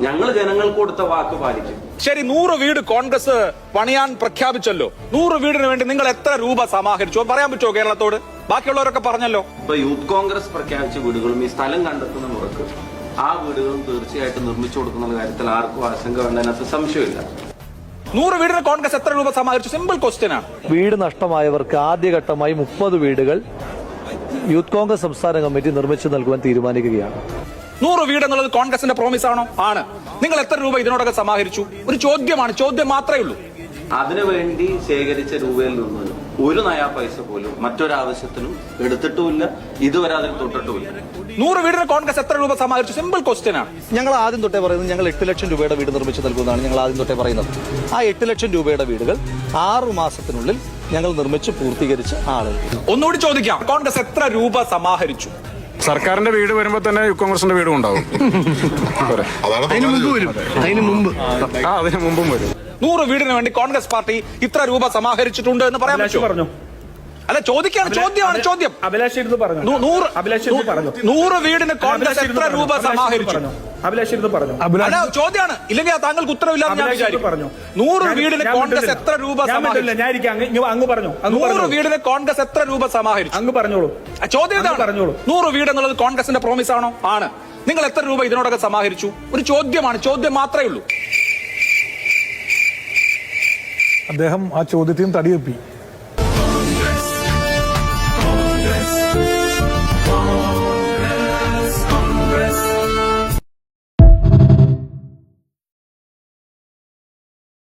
ഞങ്ങൾ ജനങ്ങൾക്ക് കൊടുത്ത വാക്ക് പാലിക്കും. ശരി, 100 വീട് കോൺഗ്രസ് പണിയാൻ പ്രഖ്യാപിച്ചല്ലോ. 100 വീടിന് വേണ്ടി നിങ്ങൾ എത്ര രൂപ സമാഹരിച്ചു പറയാൻ പറ്റുമോ കേരളത്തോട്? ബാക്കിയുള്ളവരൊക്കെ പറഞ്ഞല്ലോ. ഇപ്പൊ യൂത്ത് കോൺഗ്രസ് പ്രഖ്യാപിച്ച വീടുകളും ഈ സ്ഥലം കണ്ടെത്തുന്ന മുറക്ക് ആ വീടുകളും തീർച്ചയായിട്ടും നിർമ്മിച്ചു കൊടുക്കുന്ന കാര്യത്തിൽ ആർക്കും ആശങ്ക വേണ്ട, അതിനകത്ത് സംശയമില്ല. 100 വീടിന് കോൺഗ്രസ് എത്ര രൂപ സമാഹരിച്ചു? സിമ്പിൾ ക്വസ്റ്റ്യൻ ആണ്. വീട് നഷ്ടമായവർക്ക് ആദ്യഘട്ടമായി 30 വീടുകൾ യൂത്ത് കോൺഗ്രസ് സംസ്ഥാന കമ്മിറ്റി നിർമ്മിച്ചു നൽകുവാൻ തീരുമാനിക്കുകയാണ്. 100 വീട് എന്നുള്ളത് കോൺഗ്രസിന്റെ പ്രോമിസ് ആണോ? ആണ്. നിങ്ങൾ എത്ര രൂപ ഇതിനോടൊക്കെ സമാഹരിച്ചു? ഒരു ചോദ്യമാണ്, ചോദ്യം മാത്രമേ ഉള്ളൂ. അതിനുവേണ്ടി ശേഖരിച്ച രൂപയിൽ നിന്ന് ഒരു നയാ പൈസ പോലും മറ്റൊരാവശ്യത്തിനും എടുത്തിട്ടുമില്ല, ഇതുവരെ അതിൽ തൊട്ടിട്ടുമില്ല. 100 വീടിന് കോൺഗ്രസ് എത്ര രൂപ സമാഹരിച്ചു? സിമ്പിൾ ക്വസ്റ്റ്യൻ ആണ്. ഞങ്ങൾ ആദ്യം തൊട്ടേ പറയുന്നത് ഞങ്ങൾ 8 ലക്ഷം രൂപയുടെ വീട് നിർമ്മിച്ചു നൽകുന്നതാണ് ഞങ്ങൾ ആദ്യം തൊട്ടേ പറയുന്നത്. ആ 8 ലക്ഷം രൂപയുടെ വീടുകൾ 6 മാസത്തിനുള്ളിൽ ഞങ്ങൾ നിർമ്മിച്ച് പൂർത്തീകരിച്ച് ആളുകൾ. ഒന്നുകൂടി ചോദിക്കാം, കോൺഗ്രസ് എത്ര രൂപ സമാഹരിച്ചു? സർക്കാരിന്റെ വീട് വരുമ്പോ തന്നെ കോൺഗ്രസിന്റെ വീടും ഉണ്ടാവും. അതിന് മുമ്പും വരും. 100 വീടിന് വേണ്ടി കോൺഗ്രസ് പാർട്ടി ഇത്ര രൂപ സമാഹരിച്ചിട്ടുണ്ട് എന്ന് പറയാൻ പറ്റുമോ? അല്ല, ചോദിക്കാണ്, ചോദ്യമാണ് ചോദ്യം. 100 വീടിന് കോൺഗ്രസ് എത്ര രൂപ സമാഹരിച്ചു? അല്ല, ചോദ്യമാണ്. ഇല്ലെങ്കിൽ താങ്കൾക്ക് ഉത്തരവില്ലാന്ന് ഞാൻ വിചാരിക്കും. 100 വീടിന് കോൺഗ്രസ് എത്ര രൂപ സമാഹരിച്ചു? 100 വീടിന് കോൺഗ്രസ് എത്ര രൂപ സമാഹരിച്ചു? അങ്ങ് പറഞ്ഞോളൂ. ചോദ്യം ഇതാണ്. 100 വീട് എന്നുള്ളത് കോൺഗ്രസിന്റെ പ്രോമിസ് ആണോ? ആണ്. നിങ്ങൾ എത്ര രൂപ ഇതിനോടൊക്കെ സമാഹരിച്ചു? ഒരു ചോദ്യമാണ്, ചോദ്യം മാത്രമേ ഉള്ളൂ. അദ്ദേഹം ആ ചോദ്യത്തെയും തടിവെപ്പി.